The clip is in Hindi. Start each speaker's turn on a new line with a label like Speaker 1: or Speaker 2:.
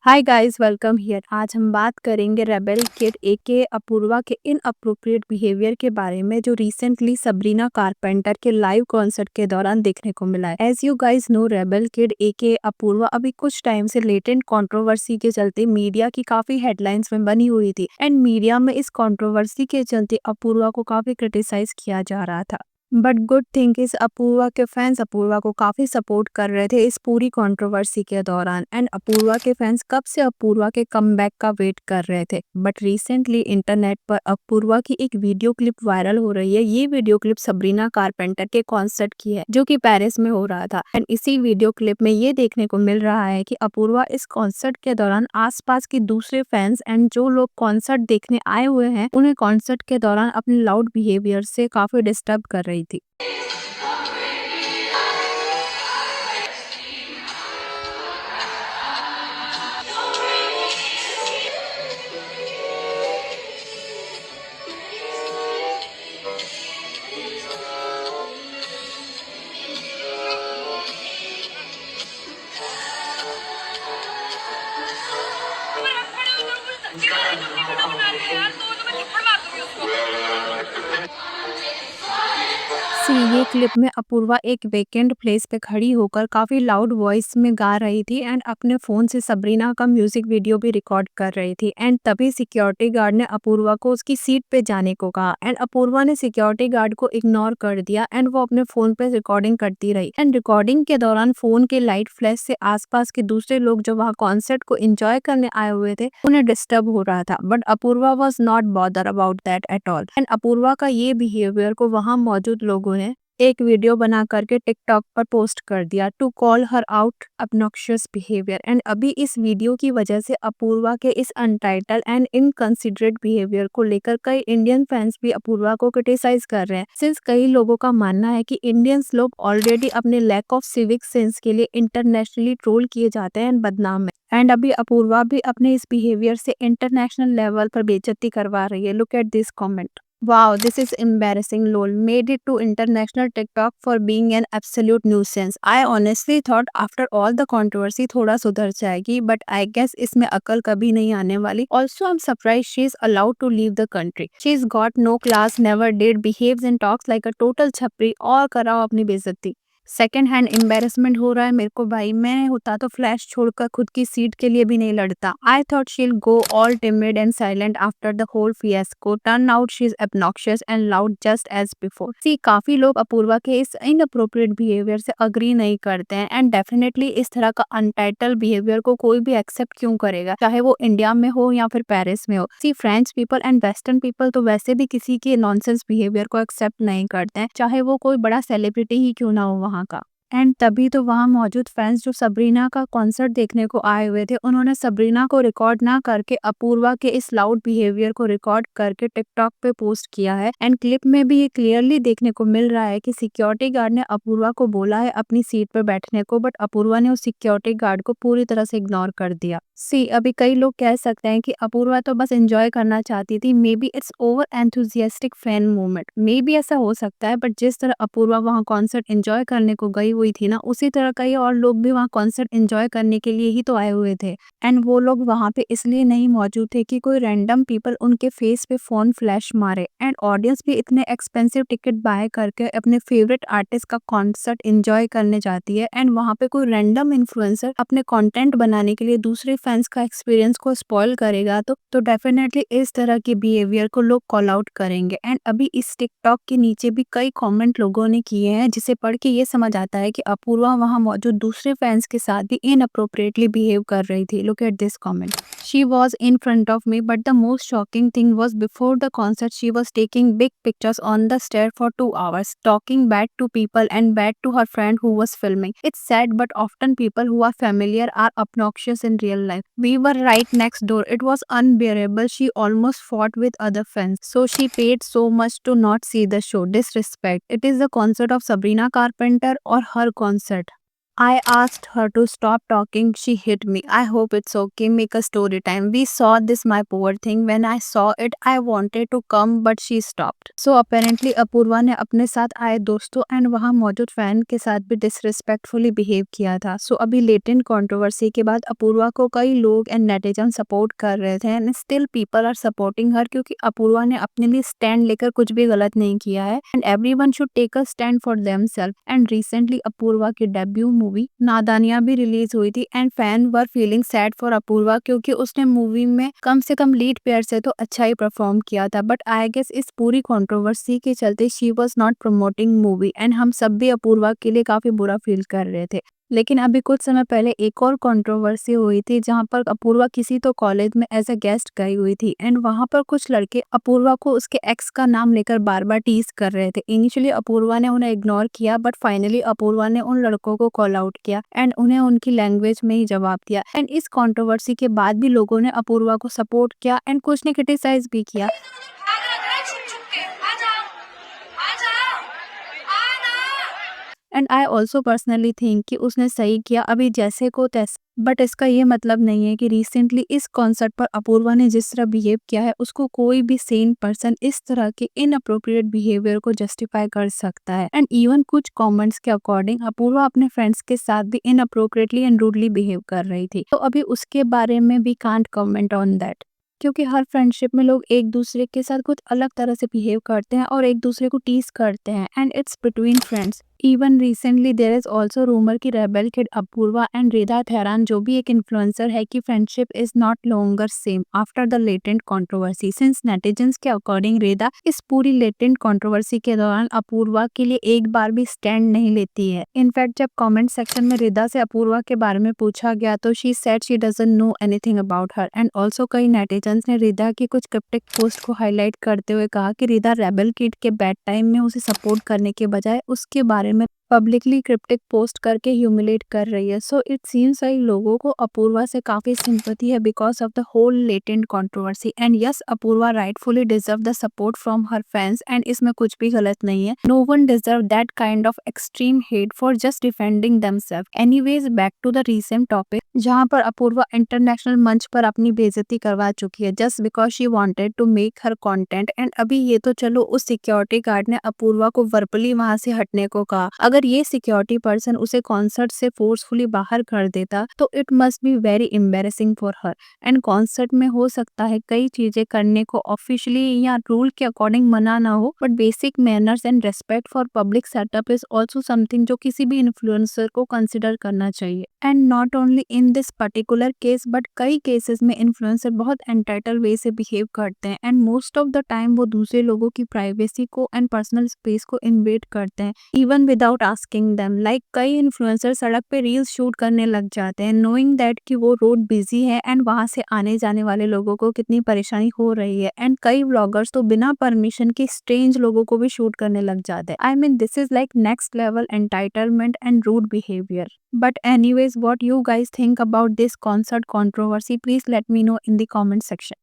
Speaker 1: Hi guys, welcome here. आज हम बात करेंगे रेबेल किड एके अपूर्वा के इनअप्रोप्रिएट बिहेवियर के बारे में जो रिसेंटली सबरीना कारपेंटर के लाइव कॉन्सर्ट के दौरान देखने को मिला है। As you guys know, rebel kid aka Apoorva अभी कुछ टाइम से लेटेंट कंट्रोवर्सी के चलते मीडिया की काफी हेडलाइंस में बनी हुई थी एंड मीडिया में इस कंट्रोवर्सी के चलते अपूर्वा को काफी क्रिटिसाइज किया जा रहा था। But good thing is Apoorva के फैंस अपूर्वा को काफी सपोर्ट कर रहे थे इस पूरी कंट्रोवर्सी के दौरान एंड अपूर्वा के फैंस कब से अपूर्वा के कमबैक का वेट कर रहे थे। बट रिसेंटली इंटरनेट पर अपूर्वा की एक वीडियो क्लिप वायरल हो रही है। ये वीडियो क्लिप सबरीना कारपेंटर के कॉन्सर्ट की है जो कि पेरिस में हो रहा था एंड इसी वीडियो क्लिप में ये देखने को मिल रहा है कि अपूर्वा इस कॉन्सर्ट के दौरान आसपास के दूसरे फैंस एंड जो लोग कॉन्सर्ट देखने आए हुए हैं उन्हें कॉन्सर्ट के दौरान अपने लाउड बिहेवियर से काफी डिस्टर्ब कर रही थी।
Speaker 2: अगर हम खड़े होकर बोले धक्के मारे तो अपनी वीडियो बना रही है यार, तो मैं थप्पड़ मार दूंगी उसको।
Speaker 1: सी ये क्लिप में अपूर्वा एक वेकेंट प्लेस पे खड़ी होकर काफी लाउड वॉइस में गा रही थी एंड अपने फोन से सबरीना का म्यूजिक वीडियो भी रिकॉर्ड कर रही थी एंड तभी सिक्योरिटी गार्ड ने अपूर्वा को उसकी सीट पे जाने को कहा एंड अपूर्वा ने सिक्योरिटी गार्ड को इग्नोर कर दिया एंड वो अपने फोन पे रिकॉर्डिंग करती रही एंड रिकॉर्डिंग के दौरान फोन के लाइट फ्लैश से आसपास के दूसरे लोग जो वहाँ कॉन्सर्ट को एंजॉय करने आए हुए थे उन्हें डिस्टर्ब हो रहा था। But Apoorva was not bother about that at all and Apoorva का ये बिहेवियर को वहाँ मौजूद लोगों ने एक वीडियो बना करके टिकटॉक पर पोस्ट कर दिया to call her out obnoxious behaviour and अभी इस वीडियो की वजह से अपूर्वा के इस अनटाइटल एंड इनकंसिडरेट बिहेवियर को लेकर कई इंडियन फैंस भी अपूर्वा को क्रिटिसाइज कर रहे हैं सिंस कई लोगों का मानना है कि इंडियंस लोग ऑलरेडी अपने लैक ऑफ सिविक सेंस के लिए इंटरनेशनली ट्रोल किए जाते हैं एंड बदनाम है एंड अभी अपूर्वा भी अपने इस बिहेवियर से इंटरनेशनल लेवल पर बेइज्जती करवा रही है। Look at this comment. Wow, this is embarrassing. Lol. Made it to international TikTok for being an absolute nuisance. I honestly thought after all the controversy थोड़ा सुधर जाएगी, but I guess इसमें अकल कभी नहीं आने वाली. Also, I'm surprised she is allowed to leave the country. She's got no class, never did, behaves and talks like a total छपरी और कराओ अपनी बेइज्जती। सेकेंड हैंड एम्बेरसमेंट हो रहा है मेरे को भाई। मैं होता तो फ्लैश छोड़कर खुद की सीट के लिए भी नहीं लड़ता। I thought she'll go all timid and silent after the whole fiasco. Turn out she is obnoxious and loud just as before. See काफी लोग अपूर्वा के इस इनअप्रोप्रिएट बिहेवियर से अग्री नहीं करते हैं एंड डेफिनेटली इस तरह का अनटाइटल बिहेवियर को कोई भी एक्सेप्ट क्यों करेगा, चाहे वो इंडिया में हो या फिर पेरिस में हो। See French people and western people तो वैसे भी किसी के नॉनसेंस बिहेवियर को एक्सेप्ट नहीं करते हैं, चाहे वो कोई बड़ा सेलिब्रिटी ही क्यों ना हो वहाँ का। एंड तभी तो वहाँ मौजूद फैंस जो सबरीना का कॉन्सर्ट देखने को आए हुए थे उन्होंने सबरीना को रिकॉर्ड ना करके अपूर्वा के इस लाउड बिहेवियर को रिकॉर्ड करके टिकटॉक पे पोस्ट किया है एंड क्लिप में भी ये क्लियरली देखने को मिल रहा है कि सिक्योरिटी गार्ड ने अपूर्वा को बोला है अपनी सीट पर बैठने को, बट अपूर्वा ने उस सिक्योरिटी गार्ड को पूरी तरह से इग्नोर कर दिया। सी अभी कई लोग कह सकते हैं कि अपूर्वा तो बस एंजॉय करना चाहती थी, may be it's over enthusiastic fan movement, may be ऐसा हो सकता है। बट जिस तरह अपूर्वा वहाँ कॉन्सर्ट एंजॉय करने को गई हुई थी ना, उसी तरह कई और लोग भी वहाँ कॉन्सर्ट एंजॉय करने के लिए ही तो आए हुए थे एंड वो लोग वहाँ पे इसलिए नहीं मौजूद थे कि कोई रैंडम पीपल उनके फेस पे फोन फ्लैश मारे एंड ऑडियंस भी इतने एक्सपेंसिव टिकट बाय करके अपने फेवरेट आर्टिस्ट का कॉन्सर्ट एंजॉय करने जाती है एंड वहाँ पे कोई रैंडम इन्फ्लुएंसर अपने कंटेंट बनाने के लिए दूसरे फैंस का एक्सपीरियंस को स्पॉइल करेगा तो डेफिनेटली इस तरह के बिहेवियर को लोग कॉल आउट करेंगे एंड अभी इस टिकटॉक के नीचे भी कई कमेंट लोगों ने किए हैं जिसे पढ़ के ये समझ आता है कि अपूर्वा वहाँ मौजूद दूसरे फैंस के साथ भी इनअप्रोप्रिएटली बिहेव कर रही थी। Look at this comment. She was in front of me but the most shocking thing was before the concert she was taking big pictures on the stair for 2 hours talking bad to people and bad to her friend who was filming. It's sad but often people who are familiar are obnoxious in real life. We were right next door. It was unbearable. She almost fought with other fans. So she paid so much to not see the show. Disrespect. It is the concert of Sabrina Carpenter or her concert. I asked her to stop talking. She hit me. I hope it's okay. Make a story time. We saw this, my poor thing. When I saw it, I wanted to come, but she stopped. So apparently Apoorva ने अपने साथ आए दोस्तों एंड वहाँ मौजूद फैन के साथ भी डिसरिस्पेक्टफुली बिहेव किया था. सो अभी लेटेंट कंट्रोवर्सी के बाद अपूर्वा को कई लोग एंड नेटिजन सपोर्ट कर रहे थे and still people are supporting her क्योंकि अपूर्वा ने अपने लिए स्टैंड लेकर कुछ भी गलत नहीं किया है and everyone should take a stand for themselves. And recently Apoorva की डेब्यू मूवी नादानिया भी रिलीज हुई थी and fan were feeling sad for Apoorva क्योंकि उसने मूवी में कम से कम लीड पेयर से तो अच्छा ही परफॉर्म किया था. बट आई गेस इस पूरी कंट्रोवर्सी के चलते she was not promoting movie and हम सब भी अपूर्वा के लिए काफी बुरा फील कर रहे थे. लेकिन अभी कुछ समय पहले एक और कंट्रोवर्सी हुई थी जहां पर अपूर्वा किसी तो कॉलेज में एज अ गेस्ट गई हुई थी एंड वहां पर कुछ लड़के अपूर्वा को उसके एक्स का नाम लेकर बार बार टीज कर रहे थे. इनिशियली अपूर्वा ने उन्हें इग्नोर किया बट फाइनली अपूर्वा ने उन लड़कों को कॉल आउट किया एंड उन्हें उनकी लैंग्वेज में ही जवाब दिया. एंड इस कंट्रोवर्सी के बाद भी लोगों ने अपूर्वा को सपोर्ट किया एंड कुछ ने क्रिटिसाइज भी किया.
Speaker 2: भाग रहा है छुप छुप के आ जाओ आ जाओ आ ना
Speaker 1: and I also personally think कि उसने सही किया अभी जैसे को तैसे. बट इसका ये मतलब नहीं है कि रिसेंटली इस कॉन्सर्ट पर अपूर्वा ने जिस तरह बिहेव किया है उसको कोई भी सेन पर्सन इस तरह के इनअप्रोप्रिएट बिहेवियर को जस्टिफाई कर सकता है. एंड इवन कुछ कमेंट्स के अकॉर्डिंग अपूर्वा अपने फ्रेंड्स के साथ भी इनअप्रोप्रिएटली एंड रूडली बिहेव कर रही थी. तो अभी उसके बारे में भी कांट कमेंट ऑन दैट क्योंकि हर फ्रेंडशिप में लोग एक दूसरे के साथ कुछ अलग तरह से बिहेव करते हैं और एक दूसरे को टीज करते हैं and it's between friends. Even recently there is also rumour की rebel kid Apoorva and Rida Tharana जो भी एक इन्फ्लुएंसर है कि friendship is not longer same after the latent controversy. Since netizens के अकॉर्डिंग रिदा इस पूरी लेटेंट कंट्रोवर्सी के दौरान अपूर्वा के लिए एक बार भी स्टैंड नहीं लेती है. इनफैक्ट जब कमेंट सेक्शन में रिदा से अपूर्वा के बारे में पूछा गया तो she said she doesn't know anything about her. And also कई नेटिजन्स ने रिदा की कुछ क्रिप्टिक पोस्ट को हाईलाइट करते हुए कहा कि रिदा रेबल किड के बैड टाइम में उसे सपोर्ट करने के बजाय उसके बारे में पब्लिकली क्रिप्टिक पोस्ट करके ह्यूमिलेट कर रही है. सो इट सीम्स लाइक लोगों को अपूर्वा से काफी सिंपैथी है because of the whole latent controversy. And yes Apoorva rightfully deserve the support from her fans and इसमें कुछ भी गलत नहीं है. No one deserve that kind of extreme hate for just defending themselves. Anyways back to the recent topic जहां पर अपूर्वा इंटरनेशनल मंच पर अपनी बेइज्जती करवा चुकी है just because she wanted to make her content. And अभी ये तो चलो उस सिक्योरिटी गार्ड ने अपूर्वा को वर्बली वहां से हटने को कहा. अगर ये सिक्योरिटी पर्सन उसे कॉन्सर्ट से फोर्सफुली बाहर कर देता तो it must be very embarrassing for her. And concert में हो सकता है कई चीजें करने को ऑफिशियली या रूल के अकॉर्डिंग मना ना हो but basic manners and respect for public setup is also something जो किसी भी इन्फ्लुएंसर को कंसिडर करना चाहिए. And not only in this particular case but कई केसेस में इन्फ्लुएंसर बहुत एंटाइटल वे से बिहेव करते हैं and most of the time वो दूसरे लोगों की प्राइवेसी को एंड पर्सनल स्पेस को इन्वेड करते हैं even without asking them. Like कई इन्फ्लुएंसर सड़क पे रील्स शूट करने लग जाते हैं नोइंग दैट कि वो रोड बिजी है एंड वहां से आने जाने वाले लोगों को कितनी परेशानी हो रही है. एंड कई व्लॉगर्स तो बिना परमिशन के स्ट्रेंज लोगों को भी शूट करने लग जाते हैं. I mean this is like next level entitlement and rude behaviour. But anyways, what you guys think about this concert controversy, please let me know in the comment section.